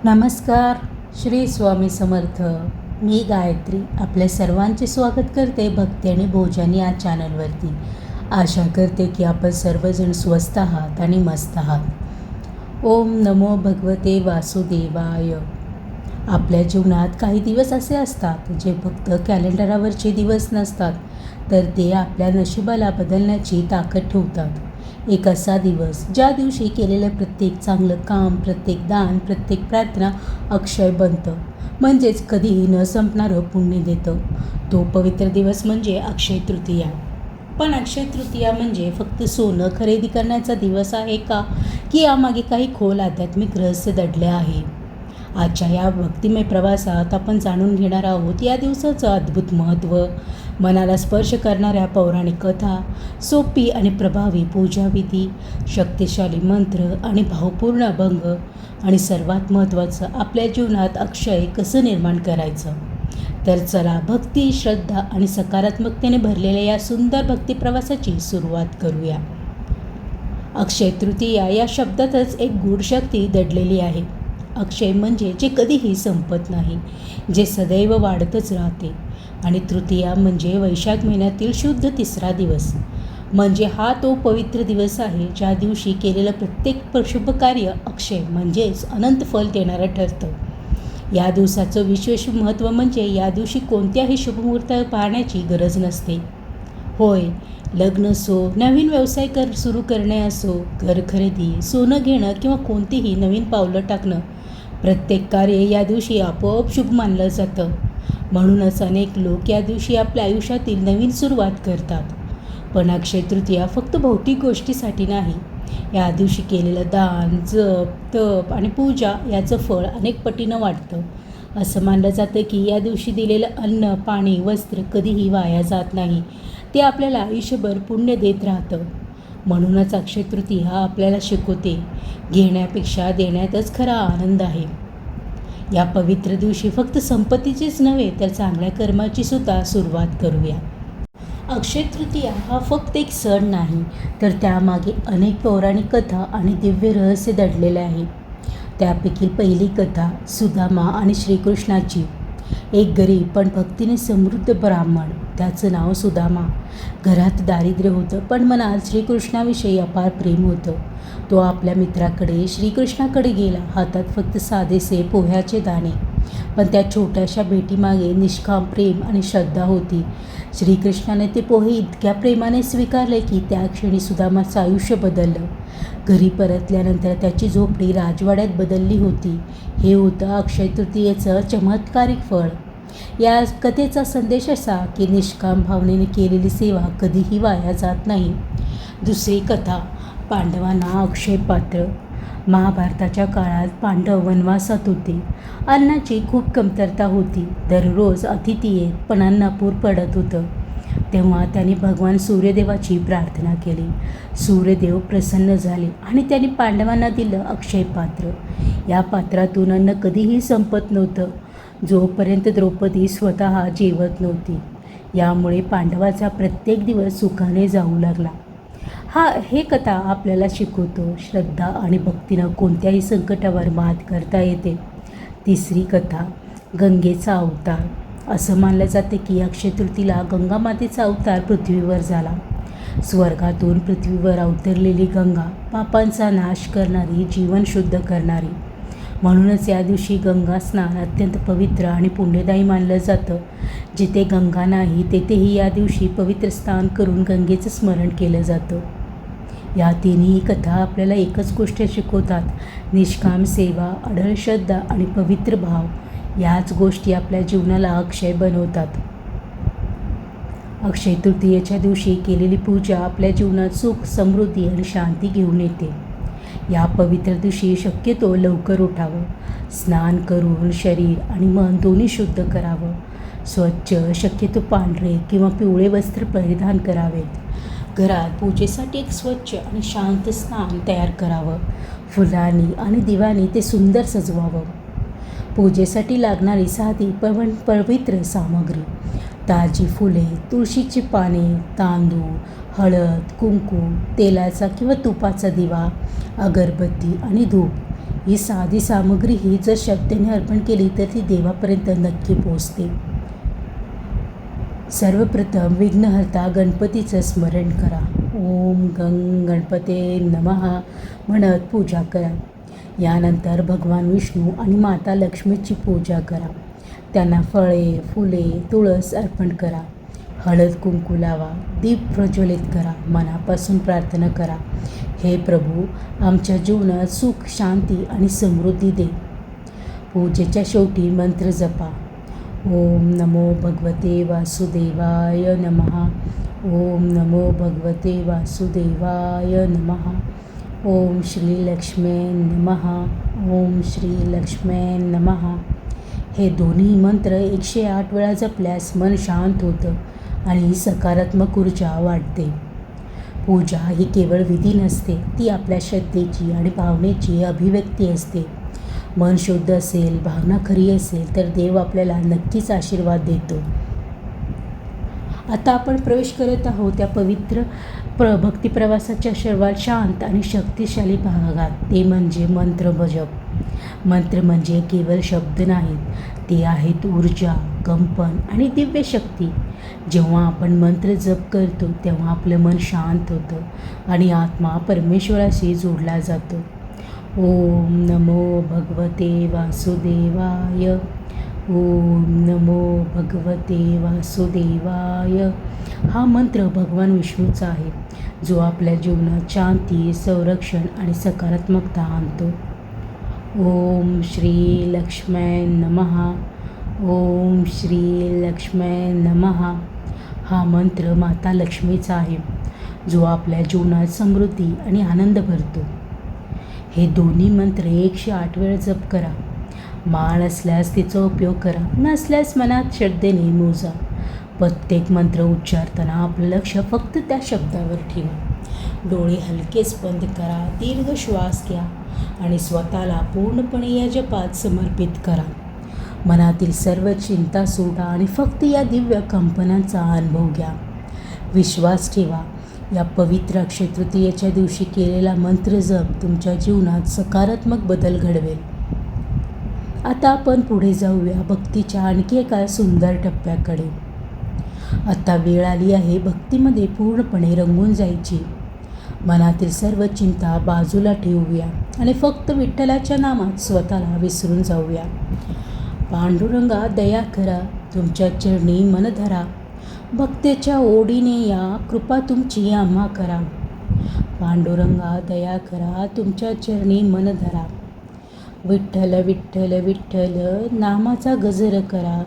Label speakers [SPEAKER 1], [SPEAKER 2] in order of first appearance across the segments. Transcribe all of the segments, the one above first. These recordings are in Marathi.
[SPEAKER 1] नमस्कार. श्री स्वामी समर्थ. मी गायत्री आपल्या सर्वांचे स्वागत करते भक्ती आणि भोजन या चॅनलवरती. आशा करते की आपण सर्वजण स्वस्थ आहात आणि मस्त आहात. ओम नमो भगवते वासुदेवाय. आपल्या जीवनात काही दिवस असे असतात जे फक्त कॅलेंडरावरचे दिवस नसतात, तर ते आपल्या नशिबाला बदलण्याची ताकद ठेवतात. एक असा दिवस ज्या दिवशी केलेलं प्रत्येक चांगलं काम, प्रत्येक दान, प्रत्येक प्रार्थना अक्षय बनतं, म्हणजेच कधीही न संपणारं पुण्य देतं. तो पवित्र दिवस म्हणजे अक्षय तृतीया. पण अक्षय तृतीया म्हणजे फक्त सोनं खरेदी करण्याचा दिवस आहे का, की यामागे काही खोल आध्यात्मिक रहस्य दडले आहे? आजच्या या भक्तिमय प्रवासात आपण जाणून घेणार आहोत या दिवसाचं अद्भुत महत्त्व, मनाला स्पर्श करणाऱ्या पौराणिक कथा, सोपी आणि प्रभावी पूजाविधी, शक्तिशाली मंत्र आणि भावपूर्ण अभंग, आणि सर्वात महत्त्वाचं आपल्या जीवनात अक्षय कसं निर्माण करायचं. तर चला भक्ती, श्रद्धा आणि सकारात्मकतेने भरलेल्या या सुंदर भक्ती प्रवासाची सुरुवात करूया. अक्षय तृतीया या शब्दातच एक गूढ शक्ती दडलेली आहे. अक्षय म्हणजे जे कधीही संपत नाही, जे सदैव वाढतच राहते. आणि तृतीया म्हणजे वैशाख महिन्यातील शुद्ध तिसरा दिवस. म्हणजे हा तो पवित्र दिवस आहे ज्या दिवशी केलेलं प्रत्येक शुभ कार्य अक्षय म्हणजेच अनंत फल देणारं ठरतं. या दिवसाचं विशेष महत्त्व म्हणजे या दिवशी कोणत्याही शुभमुहूर्त पाहण्याची गरज नसते. होय, लग्न असो, नवीन व्यवसाय सुरू करणे असो, घर खरेदी, सोनं घेणं किंवा कोणतेही नवीन पावलं टाकणं, प्रत्येक कार्य या दिवशी आपोआप शुभ मानलं जातं. म्हणूनच अनेक लोक या दिवशी आपल्या आयुष्यातील नवीन सुरुवात करतात. पण अक्षय तृतीया फक्त भौतिक गोष्टीसाठी नाही. या दिवशी केलेलं दान, जप, तप आणि पूजा याचं फळ अनेक पटीनं वाढतं. असं मानलं जातं की या दिवशी दिलेलं अन्न, पाणी, वस्त्र कधीही वाया जात नाही. ते आपल्याला आयुष्यभर पुण्य देत राहतं. म्हणूनच अक्षय तृतीया आपल्याला शिकवते, घेण्यापेक्षा देण्यातच खरा आनंद आहे. या पवित्र दिवशी फक्त संपत्तीचीच नव्हे तर चांगल्या कर्माची सुद्धा सुरुवात करूया. अक्षय तृतीया हा फक्त एक सण नाही, तर त्यामागे अनेक पौराणिक कथा आणि दिव्य रहस्य दडलेले आहे. त्यापैकी पहिली कथा सुदामा आणि श्रीकृष्णाची. एक गरीब पण भक्तीने समृद्ध ब्राह्मण, त्याचं नाव सुदामा. घरात दारिद्र्य होतं, पण मनात श्रीकृष्णाविषयी अपार प्रेम होतं. तो आपल्या मित्राकडे श्रीकृष्णाकडे गेला, हातात फक्त साधेसे पोह्याचे दाणे. पण त्या छोट्याशा भेटीमागे निष्काम प्रेम आणि श्रद्धा होती. श्रीकृष्णाने ते पोहे इतक्या प्रेमाने स्वीकारले की त्या क्षणी सुदामाचं आयुष्य बदललं. घरी परतल्यानंतर त्याची झोपडी राजवाड्यात बदलली होती. हे होतं अक्षय तृतीयेचं चमत्कारिक फळ. या कथेचा संदेश असा की निष्काम भावनेने केलेली सेवा कधीही वाया जात नाही. दुसरी कथा पांडवांना अक्षय पात्र. महाभारताच्या काळात पांडव वनवासात होते. अन्नाची खूप कमतरता होती. दररोज अतिथी येत पण अन्न अपूर पडत होतं. तेव्हा त्यांनी भगवान सूर्यदेवाची प्रार्थना केली. सूर्यदेव प्रसन्न झाले आणि त्यांनी पांडवांना दिलं अक्षय पात्र. या पात्रातून अन्न कधीही संपत नव्हतं, जोपर्यंत द्रौपदी स्वतः जेवत नव्हती. यामुळे पांडवाचा प्रत्येक दिवस सुखाने जाऊ लागला. हे कथा आपल्याला शिकवतो, श्रद्धा आणि भक्तीनं कोणत्याही संकटावर मात करता येते. तिसरी कथा गंगेचा अवतार. असं मानलं जाते की अक्षय तृतीयेला गंगा मातेचा अवतार पृथ्वीवर झाला. स्वर्गातून पृथ्वीवर अवतरलेली गंगा पापांचा नाश करणारी, जीवन शुद्ध करणारी. म्हणूनच या दिवशी गंगा स्नान अत्यंत पवित्र आणि पुण्यदायी मानलं जातं. जिथे गंगा नाही तेथेही या दिवशी पवित्र स्नान करून गंगेचं स्मरण केलं जातं. या तिन्ही कथा आपल्याला एकच गोष्ट शिकवतात, निष्काम सेवा, अढळ श्रद्धा आणि पवित्र भाव याच गोष्टी आपल्या जीवनाला अक्षय बनवतात. अक्षय तृतीयेच्या दिवशी केलेली पूजा आपल्या जीवनात सुख, समृद्धी आणि शांती घेऊन येते. या पवित्र दिवशी शक्यतो लवकर उठावं, स्नान करून शरीर आणि मन दोन्ही शुद्ध करावं. स्वच्छ, शक्यतो पांढरे किंवा पिवळे वस्त्र परिधान करावेत. घरात पूजेसाठी एक स्वच्छ आणि शांत स्थान तयार करावं. फुलांनी आणि दिव्यांनी ते सुंदर सजवावं. पूजेसाठी लागणारी साधी पण पवित्र सामग्री, ताजी फुले, तुळशीची पाने, तांदूळ, हळद, कुंकू, तेलाचा किंवा तुपाचा दिवा, अगरबत्ती आणि धूप ही साधी सामग्री ही जर श्रद्धेने अर्पण केली तर ती देवापर्यंत नक्की पोहोचते. सर्वप्रथम विघ्नहर्ता गणपतीचं स्मरण करा. ओम गणपते नमः म्हणत पूजा करा. यानंतर भगवान विष्णू आणि माता लक्ष्मीची पूजा करा. त्यांना फळे, फुले, तुळस अर्पण करा. हळद कुंकू लावा. दीप प्रज्वलित करा. मनापासून प्रार्थना करा, हे प्रभू, आमच्या जीवनात सुख, शांती आणि समृद्धी दे. पूजेच्या शेवटी मंत्र जपा. ओम नमो भगवते वासुदेवाय नमः. ओम नमो भगवते वासुदेवाय नमः. ओम श्री लक्ष्मे नमः. ओम श्री लक्ष्मे नमः. हे दोन्ही मंत्र 108 वेळा जपल्यास मन शांत होतं आणि सकारात्मक ऊर्जा वाढते. पूजा ही केवळ विधी नसते, ती आपल्या श्रद्धेची आणि भावनेची अभिव्यक्ती असते. मन शुद्ध असेल, भावना खरी असेल तर देव आपल्याला नक्कीच आशीर्वाद देतो. आता आपण प्रवेश करत आहोत त्या पवित्र भक्तिप्रवासाच्या सर्वात शांत आणि शक्तिशाली भागात, ते म्हणजे मंत्रजप. मंत्र म्हणजे केवळ शब्द नाहीत, ते आहेत ऊर्जा, कंपन आणि दिव्य शक्ती. जेव्हा आपण मंत्र जप करतो तेव्हा आपलं मन शांत होतं आणि आत्मा परमेश्वराशी जोडला जातो. ओम नमो भगवते वासुदेवाय. ओम नमो भगवते वासुदेवाय. हा मंत्र भगवान विष्णूचा आहे, जो आपल्या जीवनात शांती, संरक्षण आणि सकारात्मकता आणतो. ओम श्री लक्ष्मी नमः. ओम श्री लक्ष्मी नमः. हा मंत्र माता लक्ष्मीचा आहे, जो आपल्या जीवनात समृद्धी आणि आनंद भरतो. हे दोन्ही मंत्र 108 वेळ जप करा. माळ असल्यास तिचा उपयोग करा, नसल्यास मनात श्रद्धेने मोजा. प्रत्येक मंत्र उच्चारताना आपलं लक्ष फक्त त्या शब्दावर ठेवा. डोळे हलकेच बंद करा. दीर्घ श्वास घ्या आणि स्वतःला पूर्णपणे या जपात समर्पित करा. मनातील सर्व चिंता सोडा आणि फक्त या दिव्य कंपनांचा अनुभव घ्या. विश्वास ठेवा, या पवित्र अक्षय तृतीयेच्या दिवशी केलेला मंत्र जप तुमच्या जीवनात सकारात्मक बदल घडवेल. आता आपण पुढे जाऊया भक्तीच्या आणखी एका सुंदर टप्प्याकडे. आता वेळ आली आहे भक्तीमध्ये पूर्णपणे रंगून जायची. मनातील सर्व चिंता बाजूला ठेवूया आणि फक्त विठ्ठलाच्या नामात स्वतःला विसरून जाऊया. पांडुरंगा दया करा, तुमच्या चरणी मन धरा. भक्तेच्या ओढीने या, कृपा तुमची आम्हा करा. पांडुरंगा दया करा, तुमच्या चरणी मन धरा. विठ्ठल विठ्ठल विठ्ठल नामाचा गजर करा.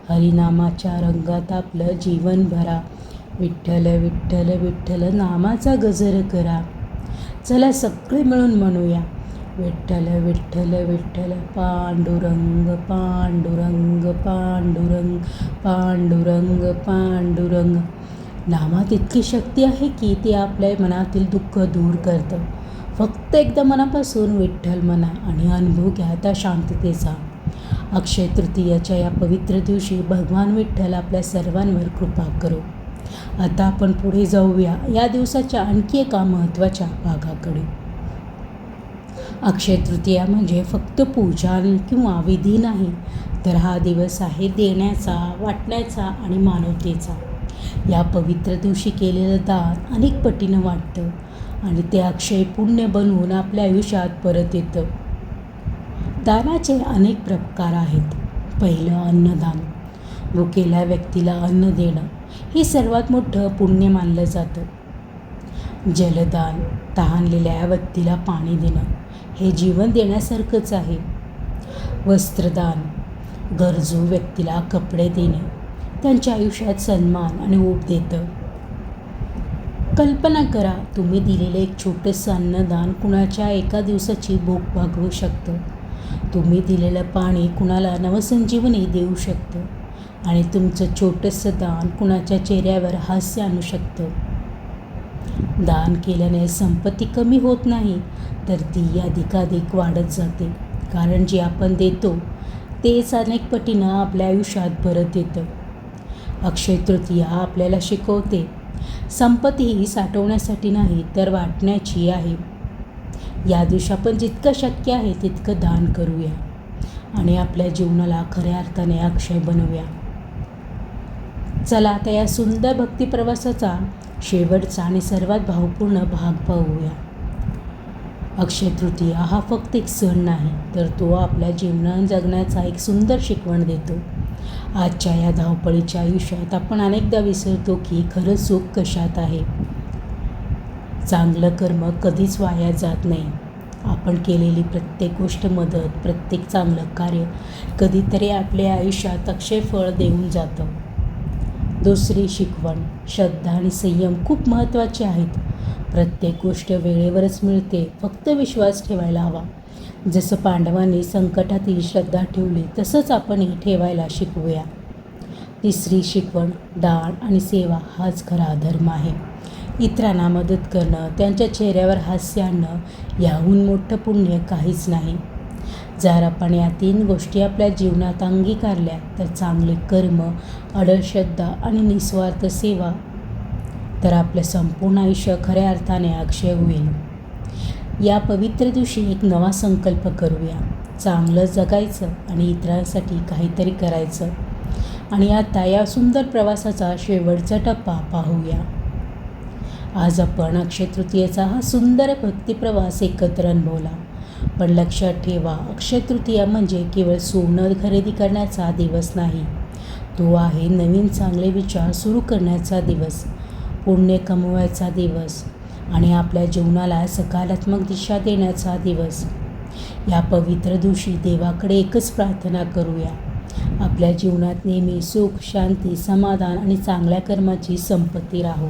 [SPEAKER 1] हरिनामाच्या रंगात आपलं जीवन भरा. विठ्ठल विठ्ठल विठ्ठल नामाचा गजर करा. चला सगळे मिळून म्हणूया, विठ्ठल विठ्ठल विठ्ठल पांडुरंग पांडुरंग पांडुरंग पांडुरंग पांडुरंग. नामात इतकी शक्ती आहे की ते आपल्या मनातील दुःख दूर करतं. फक्त एकदा मनापासून विठ्ठल म्हणा आणि अनुभव घ्या त्या शांततेचा. अक्षय तृतीयाच्या या पवित्र दिवशी भगवान विठ्ठल आपल्या सर्वांवर कृपा करो. आता आपण पुढे जाऊया या दिवसाच्या आणखी एका महत्त्वाच्या भागाकडे. अक्षय तृतीया म्हणजे फक्त पूजा किंवा विधी नाही, तर हा दिवस आहे देण्याचा, वाटण्याचा आणि मानवतेचा. या पवित्र दिवशी केलेलं दान अनेक पटीनं वाटतं आणि ते अक्षय पुण्य बनवून आपल्या आयुष्यात परत येतं. दानाचे अनेक प्रकार आहेत. पहिलं अन्नदान. भुकेल्या व्यक्तीला अन्न देणं हे सर्वात मोठं पुण्य मानलं जातं. जलदान. तहानलेल्या व्यक्तीला पाणी देणं हे जीवन देण्यासारखंच आहे. वस्त्रदान. गरजू व्यक्तीला कपडे देणे त्यांच्या आयुष्यात सन्मान आणि ऊब देतं. कल्पना करा, तुम्ही दिलेलं एक छोटंसं अन्नदान कुणाच्या एका दिवसाची भूक भागवू शकतं. तुम्ही दिलेलं पाणी कुणाला नवसंजीवनी देऊ शकतं आणि तुमचं छोटंसं दान कुणाच्या चेहऱ्यावर हास्य आणू शकतं. दान केल्याने संपत्ती कमी होत नाही, तर ती अधिकाधिक वाढत जाते. कारण जे आपण देतो तेच अनेक पटीनं आपल्या आयुष्यात परत येतं. अक्षय तृतीया आपल्याला शिकवते, संपत्ती ही साठवण्यासाठी नाही तर वाटण्याची आहे. या दिवशी आपण जितकं शक्य आहे तितकं दान करूया आणि आपल्या जीवनाला खऱ्या अर्थाने अक्षय बनवूया. चला आता या सुंदर भक्ती प्रवासाचा शेवटचा आणि सर्वात भावपूर्ण भाग पाहूया. अक्षय तृतीया हा फक्त एक सण नाही, तर तो आपल्या जीवनात जगण्याचा एक सुंदर शिकवण देतो. आजच्या या धावपळीच्या आयुष्यात आपण अनेकदा विसरतो की खरं सुख कशात आहे. चांगलं कर्म कधीच वाया जात नाही. आपण केलेली प्रत्येक गोष्ट, मदत, प्रत्येक चांगलं कार्य कधीतरी आपल्या आयुष्यात अक्षय फळ देऊन जातं. दुसरी शिकवण, श्रद्धा आणि संयम खूप महत्त्वाचे आहेत. प्रत्येक गोष्ट वेळेवरच मिळते, फक्त विश्वास ठेवायला हवा. जसं पांडवांनी संकटातही श्रद्धा ठेवली, तसंच आपणही ठेवायला शिकूया. तिसरी शिकवण, दान आणि सेवा हाच खरा धर्म आहे. इतरांना मदत करणं, त्यांच्या चेहऱ्यावर हास्य आणणं याहून मोठं पुण्य काहीच नाही. जर आपण या 3 गोष्टी आपल्या जीवनात अंगीकारल्या तर चांगले कर्म, अढळ श्रद्धा आणि निस्वार्थ सेवा, तर आपलं संपूर्ण आयुष्य खऱ्या अर्थाने अक्षय होईल. या पवित्र दिवशी एक नवा संकल्प करूया. चांगलं जगायचं आणि इतरांसाठी काहीतरी करायचं. आणि आता या सुंदर प्रवासाचा शेवटचा टप्पा पाहूया. आज आपण अक्षय तृतीयेचा हा सुंदर भक्तिप्रवास एकत्र अनुभवला. पण लक्षात ठेवा, अक्षय तृतीया म्हणजे केवळ सोनं खरेदी करण्याचा दिवस नाही. तो आहे नवीन चांगले विचार सुरू करण्याचा दिवस, पुण्य कमवायचा दिवस आणि आपल्या जीवनाला सकारात्मक दिशा देण्याचा दिवस. या पवित्र दिवशी देवाकडे एकच प्रार्थना करूया. आपल्या जीवनात नेहमी सुख, शांती, समाधान आणि चांगल्या कर्माची संपत्ती राहो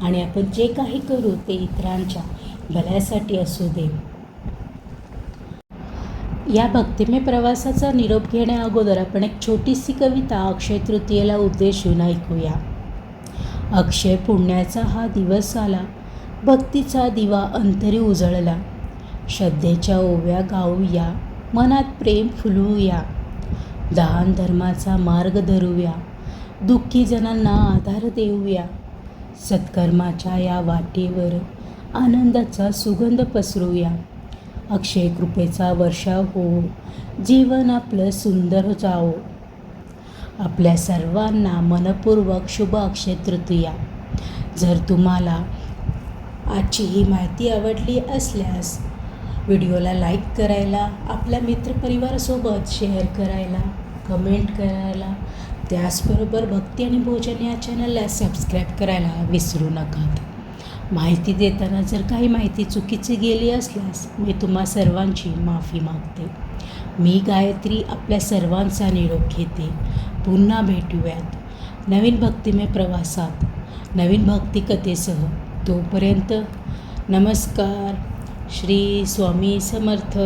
[SPEAKER 1] आणि आपण जे काही करू ते इतरांच्या भल्यासाठी असू दे. या भक्तिमय प्रवासाचा निरोप घेण्या अगोदर आपण एक छोटीशी कविता अक्षय तृतीयेला उद्देशून ऐकूया. अक्षय पुण्याचा हा दिवस आला, भक्तीचा दिवा अंतरी उजळला. श्रद्धेच्या ओव्या गाऊया, मनात प्रेम फुलवूया. दान धर्माचा मार्ग धरूया, दुःखी जनांना आधार देऊया. सत्कर्माच्या या वाटेवर आनंदाचा सुगंध पसरूया. अक्षय कृपेचा वर्षाव हो, जीवन आपलं सुंदर जावो. आपल्या सर्वांना मनपूर्वक शुभ अक्षय तृतीया. जर तुम्हाला आजची ही माहिती आवडली असल्यास व्हिडिओला लाईक करायला, आपल्या मित्रपरिवारासोबत शेअर करायला, कमेंट करायला, त्याचबरोबर भक्ती आणि भोजन या चॅनलला सबस्क्राईब करायला विसरू नका. माहिती देताना जर काही माहिती चुकीची गेली असल्यास मी तुम्हा सर्वांची माफी मागते. मी गायत्री आपल्या सर्वांचा निरोप घेते. पुन्हा भेटूयात नवीन भक्तिमय प्रवासात, नवीन भक्तिकथेसह. तोपर्यंत नमस्कार. श्री स्वामी समर्थ.